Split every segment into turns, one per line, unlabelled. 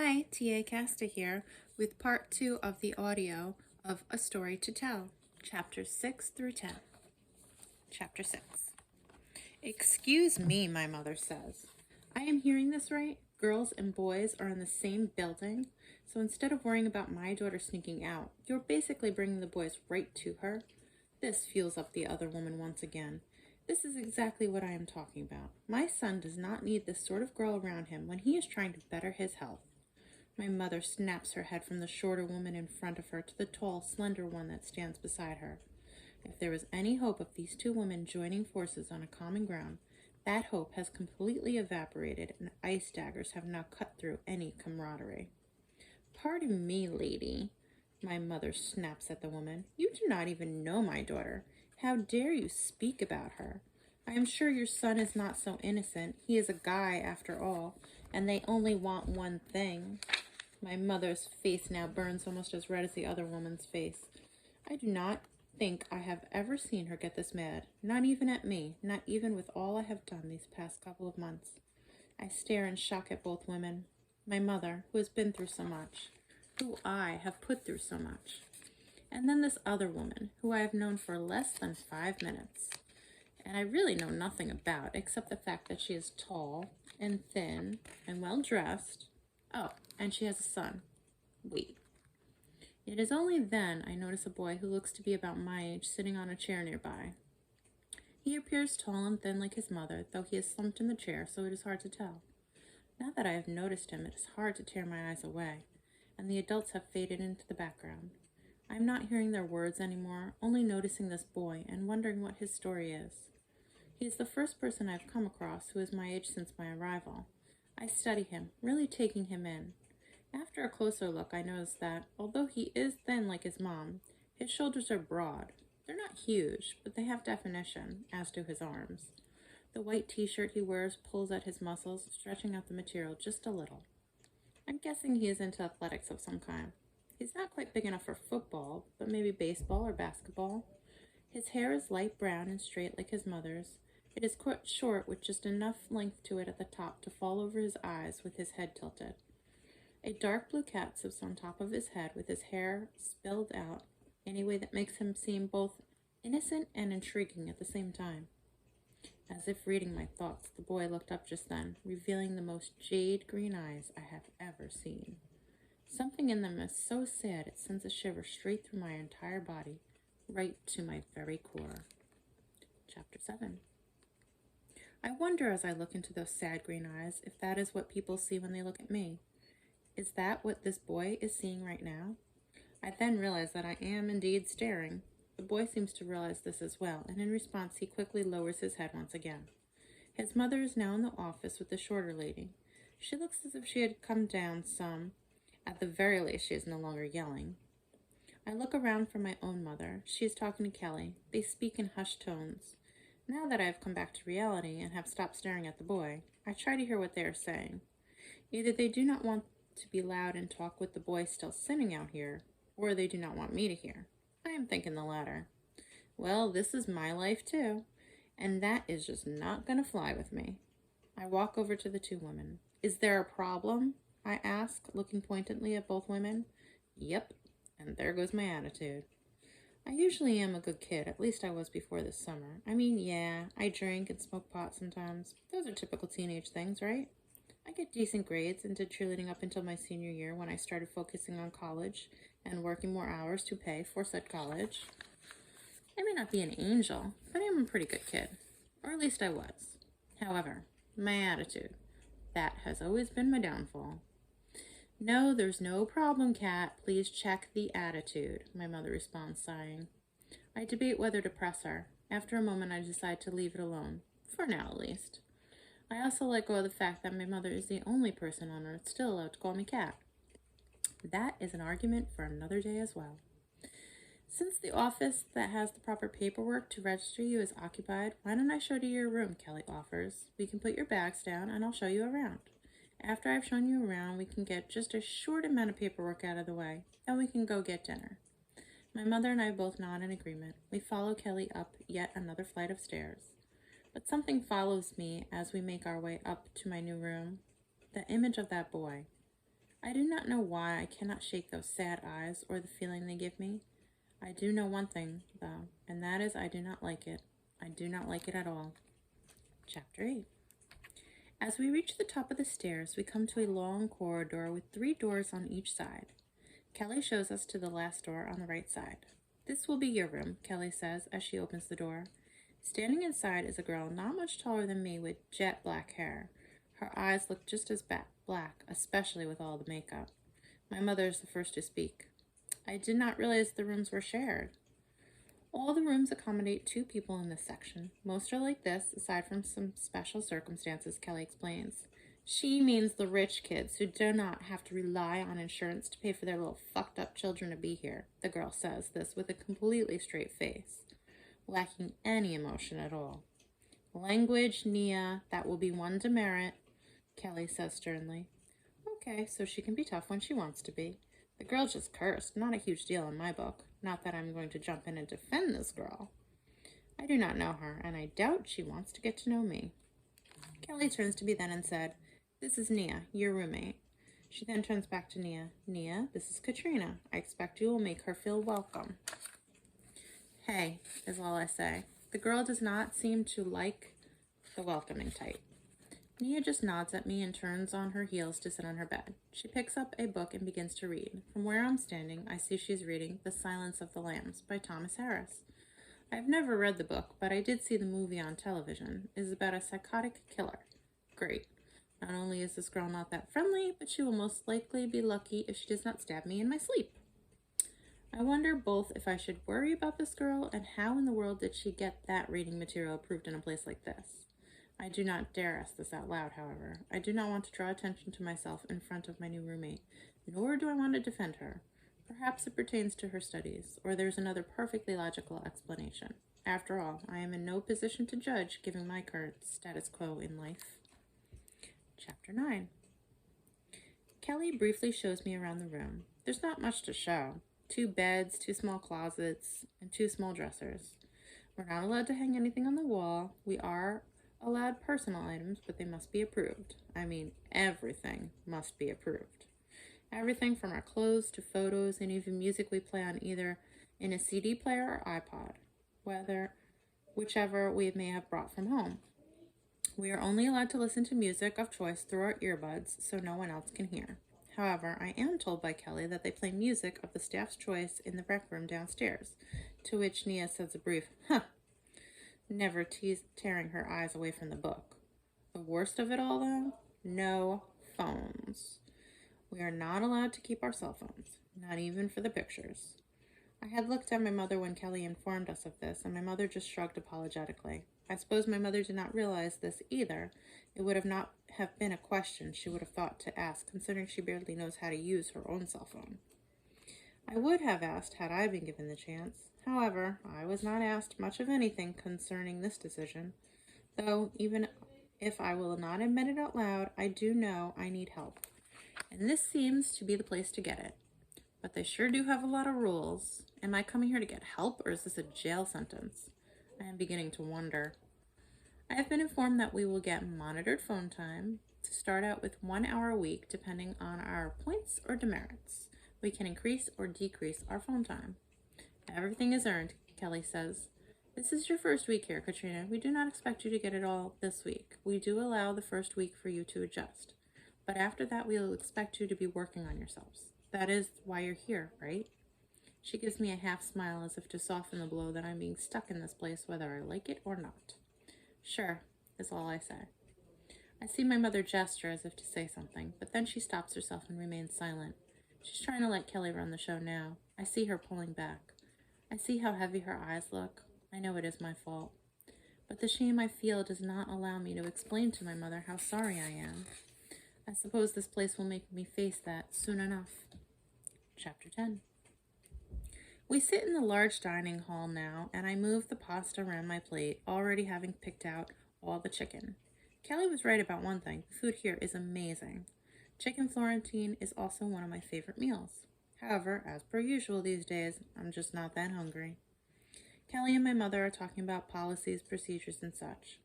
Hi, T.A. Casta here with part 2 of the audio of A Story to Tell, chapters 6 through 10. Chapter 6. Excuse me, my mother says. I am hearing this right? Girls and boys are in the same building, so instead of worrying about my daughter sneaking out, you're basically bringing the boys right to her. This fuels up the other woman once again. This is exactly what I am talking about. My son does not need this sort of girl around him when he is trying to better his health. My mother snaps her head from the shorter woman in front of her to the tall, slender one that stands beside her. If there was any hope of these two women joining forces on a common ground, that hope has completely evaporated, and ice daggers have now cut through any camaraderie. Pardon me, lady, my mother snaps at the woman. You do not even know my daughter. How dare you speak about her? I am sure your son is not so innocent. He is a guy, after all, and they only want one thing. My mother's face now burns almost as red as the other woman's face. I do not think I have ever seen her get this mad. Not even at me. Not even with all I have done these past couple of months. I stare in shock at both women. My mother, who has been through so much. Who I have put through so much. And then this other woman, who I have known for less than 5 minutes. And I really know nothing about, except the fact that she is tall and thin and well-dressed. Oh, and she has a son. Wait. It is only then I notice a boy who looks to be about my age sitting on a chair nearby. He appears tall and thin like his mother, though he is slumped in the chair, so it is hard to tell. Now that I have noticed him, it is hard to tear my eyes away, and the adults have faded into the background. I am not hearing their words anymore, only noticing this boy and wondering what his story is. He is the first person I have come across who is my age since my arrival. I study him, really taking him in. After a closer look, I notice that, although he is thin like his mom, his shoulders are broad. They're not huge, but they have definition, as do his arms. The white t-shirt he wears pulls at his muscles, stretching out the material just a little. I'm guessing he is into athletics of some kind. He's not quite big enough for football, but maybe baseball or basketball. His hair is light brown and straight like his mother's. It is quite short with just enough length to it at the top to fall over his eyes with his head tilted. A dark blue cat sits on top of his head with his hair spilled out in a way that makes him seem both innocent and intriguing at the same time. As if reading my thoughts, the boy looked up just then, revealing the most jade green eyes I have ever seen. Something in them is so sad it sends a shiver straight through my entire body, right to my very core. Chapter 7. I wonder as I look into those sad green eyes if that is what people see when they look at me. Is that what this boy is seeing right now? I then realize that I am indeed staring. The boy seems to realize this as well, and in response he quickly lowers his head once again. His mother is now in the office with the shorter lady. She looks as if she had come down some. At the very least, she is no longer yelling. I look around for my own mother. She is talking to Kelly. They speak in hushed tones. Now that I have come back to reality and have stopped staring at the boy, I try to hear what they are saying. Either they do not want to be loud and talk with the boy still sitting out here, or they do not want me to hear. I am thinking the latter. Well, this is my life too, and that is just not going to fly with me. I walk over to the two women. Is there a problem? I ask, looking pointedly at both women. Yep, and there goes my attitude. I usually am a good kid, at least I was before this summer. I mean, yeah, I drink and smoke pot sometimes. Those are typical teenage things, right? I get decent grades and did cheerleading up until my senior year when I started focusing on college and working more hours to pay for said college. I may not be an angel, but I am a pretty good kid. Or at least I was. However, my attitude, that has always been my downfall. No, there's no problem, Kat. Please check the attitude, my mother responds, sighing. I debate whether to press her. After a moment, I decide to leave it alone. For now, at least. I also let go of the fact that my mother is the only person on earth still allowed to call me Kat. That is an argument for another day as well. Since the office that has the proper paperwork to register you is occupied, why don't I show you to your room, Kelly offers. We can put your bags down and I'll show you around. After I've shown you around, we can get just a short amount of paperwork out of the way, then we can go get dinner. My mother and I both nod in agreement. We follow Kelly up yet another flight of stairs. But something follows me as we make our way up to my new room. The image of that boy. I do not know why I cannot shake those sad eyes or the feeling they give me. I do know one thing, though, and that is I do not like it. I do not like it at all. Chapter 8. As we reach the top of the stairs, we come to a long corridor with 3 doors on each side. Kelly shows us to the last door on the right side. This will be your room, Kelly says as she opens the door. Standing inside is a girl not much taller than me with jet black hair. Her eyes look just as black, especially with all the makeup. My mother is the first to speak. I did not realize the rooms were shared. All the rooms accommodate 2 people in this section. Most are like this, aside from some special circumstances, Kelly explains. She means the rich kids who do not have to rely on insurance to pay for their little fucked up children to be here. The girl says this with a completely straight face, lacking any emotion at all. Language, Nia, that will be one demerit, Kelly says sternly. Okay, so she can be tough when she wants to be. The girl just cursed, not a huge deal in my book. Not that I'm going to jump in and defend this girl. I do not know her, and I doubt she wants to get to know me. Kelly turns to me then and said, "This is Nia, your roommate." She then turns back to Nia. "Nia, this is Katrina. I expect you will make her feel welcome." Hey, is all I say. The girl does not seem to like the welcoming type. Nia just nods at me and turns on her heels to sit on her bed. She picks up a book and begins to read. From where I'm standing, I see she's reading The Silence of the Lambs by Thomas Harris. I've never read the book, but I did see the movie on television. It is about a psychotic killer. Great. Not only is this girl not that friendly, but she will most likely be lucky if she does not stab me in my sleep. I wonder both if I should worry about this girl and how in the world did she get that reading material approved in a place like this. I do not dare ask this out loud, however. I do not want to draw attention to myself in front of my new roommate, nor do I want to defend her. Perhaps it pertains to her studies, or there's another perfectly logical explanation. After all, I am in no position to judge, given my current status quo in life. Chapter 9. Kelly briefly shows me around the room. There's not much to show. 2 beds, 2 small closets, and 2 small dressers. We're not allowed to hang anything on the wall. We are allowed personal items, but they must be approved. I mean, everything must be approved. Everything from our clothes to photos and even music we play on either in a CD player or iPod, whichever we may have brought from home. We are only allowed to listen to music of choice through our earbuds so no one else can hear. However, I am told by Kelly that they play music of the staff's choice in the rec room downstairs, to which Nia says a brief, "Huh," never tearing her eyes away from the book. The worst of it all, though? No phones. We are not allowed to keep our cell phones, not even for the pictures. I had looked at my mother when Kelly informed us of this, and my mother just shrugged apologetically. I suppose my mother did not realize this either. It would not have been a question she would have thought to ask, considering she barely knows how to use her own cell phone. I would have asked had I been given the chance. However, I was not asked much of anything concerning this decision, though even if I will not admit it out loud, I do know I need help, and this seems to be the place to get it. But they sure do have a lot of rules. Am I coming here to get help, or is this a jail sentence? I am beginning to wonder. I have been informed that we will get monitored phone time to start out with 1 hour a week, depending on our points or demerits. We can increase or decrease our phone time. Everything is earned, Kelly says. This is your first week here, Katrina. We do not expect you to get it all this week. We do allow the first week for you to adjust. But after that, we will expect you to be working on yourselves. That is why you're here, right? She gives me a half smile as if to soften the blow that I'm being stuck in this place whether I like it or not. Sure, is all I say. I see my mother gesture as if to say something, but then she stops herself and remains silent. She's trying to let Kelly run the show now. I see her pulling back. I see how heavy her eyes look. I know it is my fault. But the shame I feel does not allow me to explain to my mother how sorry I am. I suppose this place will make me face that soon enough. Chapter 10. We sit in the large dining hall now, and I move the pasta around my plate, already having picked out all the chicken. Kelly was right about one thing. The food here is amazing. Chicken Florentine is also one of my favorite meals. However, as per usual these days, I'm just not that hungry. Kelly and my mother are talking about policies, procedures, and such.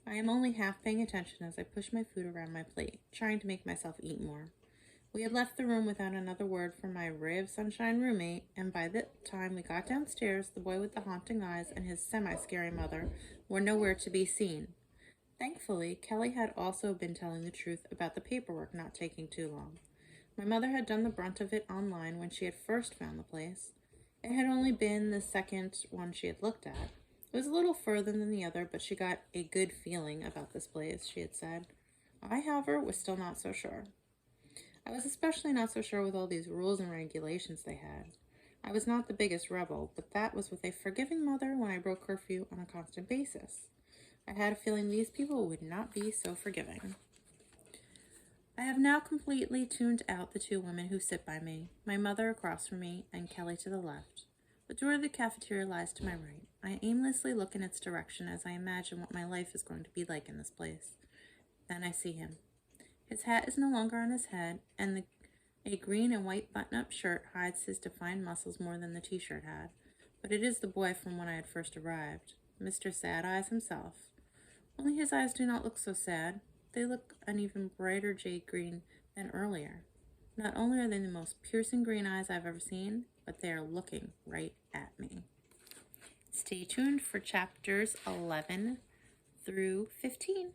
I am only half paying attention as I push my food around my plate, trying to make myself eat more. We had left the room without another word from my ray of sunshine roommate, and by the time we got downstairs, the boy with the haunting eyes and his semi-scary mother were nowhere to be seen. Thankfully, Kelly had also been telling the truth about the paperwork not taking too long. My mother had done the brunt of it online when she had first found the place. It had only been the second one she had looked at. It was a little further than the other, but she got a good feeling about this place, she had said. I, however, was still not so sure. I was especially not so sure with all these rules and regulations they had. I was not the biggest rebel, but that was with a forgiving mother when I broke curfew on a constant basis. I had a feeling these people would not be so forgiving. I have now completely tuned out the two women who sit by me, my mother across from me and Kelly to the left. The door of the cafeteria lies to my right. I aimlessly look in its direction as I imagine what my life is going to be like in this place. Then I see him. His hat is no longer on his head, and a green and white button-up shirt hides his defined muscles more than the t-shirt had. But it is the boy from when I had first arrived, Mr. Sad Eyes himself. Only his eyes do not look so sad. They look an even brighter jade green than earlier. Not only are they the most piercing green eyes I've ever seen, but they are looking right at me. Stay tuned for chapters 11 through 15.